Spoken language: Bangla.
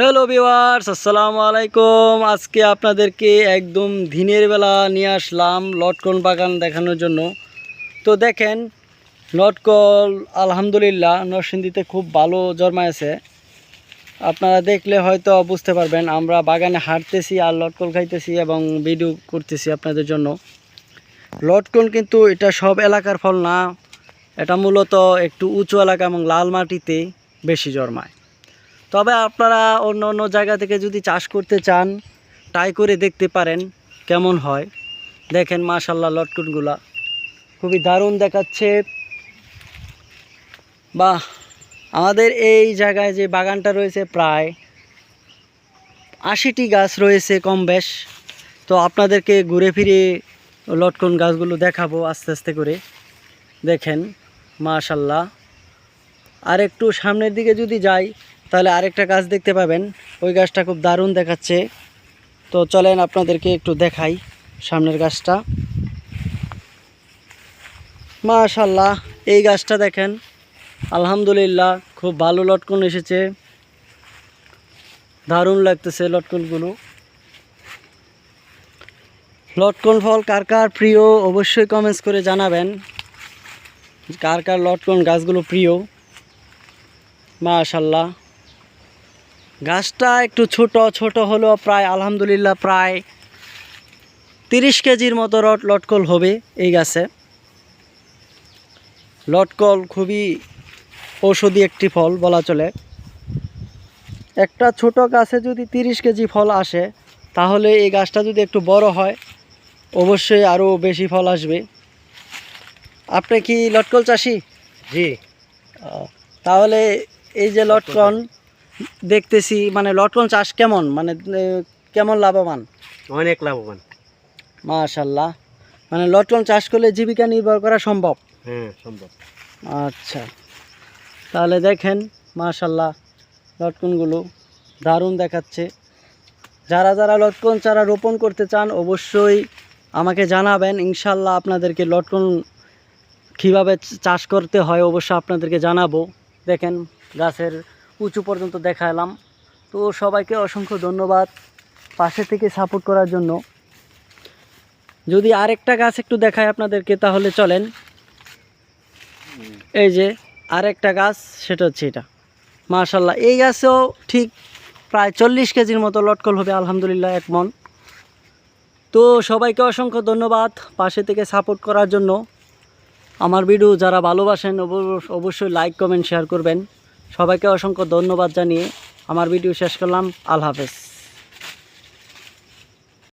হ্যালো ভিউয়ার্স, আসসালামু আলাইকুম। আজকে আপনাদেরকে একদম দিনের বেলা নিয়ে আসলাম লটকন বাগান দেখানোর জন্য। তো দেখেন, লটকন আলহামদুলিল্লাহ নরসিংদীতে খুব ভালো জন্মায়েছে। আপনারা দেখলে হয়তো বুঝতে পারবেন। আমরা বাগানে হাঁটতেছি আর লটকন খাইতেছি এবং ভিডিও করতেছি আপনাদের জন্য। লটকন কিন্তু এটা সব এলাকার ফল না, এটা মূলত একটু উঁচু এলাকা এবং লাল মাটিতে বেশি জন্মায়। তবে আপনারা অন্য অন্য জায়গা থেকে যদি চাষ করতে চান, ট্রাই করে দেখতে পারেন কেমন হয়। দেখেন মাশাল্লাহ, লটকনগুলা খুবই দারুণ দেখাচ্ছে। বাহ, আমাদের এই জায়গায় যে বাগানটা রয়েছে প্রায় 80টি গাছ রয়েছে কম বেশ। তো আপনাদেরকে ঘুরে ফিরে লটকন গাছগুলো দেখাবো আস্তে আস্তে করে। দেখেন মাশাল্লাহ। আর একটু সামনের দিকে যদি যাই তাহলে আরেকটা গাছ দেখতে পাবেন, ওই গাছটা খুব দারুণ দেখাচ্ছে। তো চলেন আপনাদেরকে একটু দেখাই সামনের গাছটা। মাশাল্লাহ, এই গাছটা দেখেন, আলহামদুলিল্লাহ খুব ভালো লটকন এসেছে, দারুণ লাগতেছে লটকনগুলো। লটকন ফল কার কার প্রিয় অবশ্যই কমেন্টস করে জানাবেন, কার কার লটকন গাছগুলো প্রিয়। মাশাল্লাহ, গাছটা একটু ছোট ছোট হলেও প্রায় আলহামদুলিল্লাহ প্রায় 30 কেজির মতো লটকল হবে এই গাছে। লটকল খুবই ঔষধি একটি ফল বলা চলে। একটা ছোট গাছে যদি 30 কেজি ফল আসে, তাহলে এই গাছটা যদি একটু বড় হয় অবশ্যই আরও বেশি ফল আসবে। আপনি কি লটকল চাষি? জি। তাহলে এই যে লটকন দেখতেছি, মানে লটকন চাষ কেমন, মানে কেমন লাভবান? অনেক লাভবান। মাশাল্লাহ, মানে লটকন চাষ করলে জীবিকা নির্ভর করা সম্ভব? হ্যাঁ, সম্ভব। আচ্ছা, তাহলে দেখেন মাশাল্লাহ, লটকনগুলো দারুণ দেখাচ্ছে। যারা যারা লটকন চারা রোপণ করতে চান অবশ্যই আমাকে জানাবেন, ইনশাল্লাহ আপনাদেরকে লটকন কীভাবে চাষ করতে হয় অবশ্যই আপনাদেরকে জানাবো। দেখেন গাছের উঁচু পর্যন্ত দেখালাম। তো সবাইকে অসংখ্য ধন্যবাদ পাশে থেকে সাপোর্ট করার জন্য। যদি আরেকটা গাছ একটু দেখাই আপনাদেরকে তাহলে চলেন। এই যে আরেকটা গাছ, সেটা হচ্ছে এটা। মাশাল্লাহ, এই গাছেও ঠিক প্রায় 40 কেজির মতো লটকল হবে আলহামদুলিল্লাহ, এক মন। তো সবাইকে অসংখ্য ধন্যবাদ পাশে থেকে সাপোর্ট করার জন্য। আমার ভিডিও যারা ভালোবাসেন অবশ্যই লাইক কমেন্ট শেয়ার করবেন। সবাইকে অসংখ্য ধন্যবাদ জানিয়ে আমার ভিডিও শেষ করলাম। আল্লাহ হাফেজ।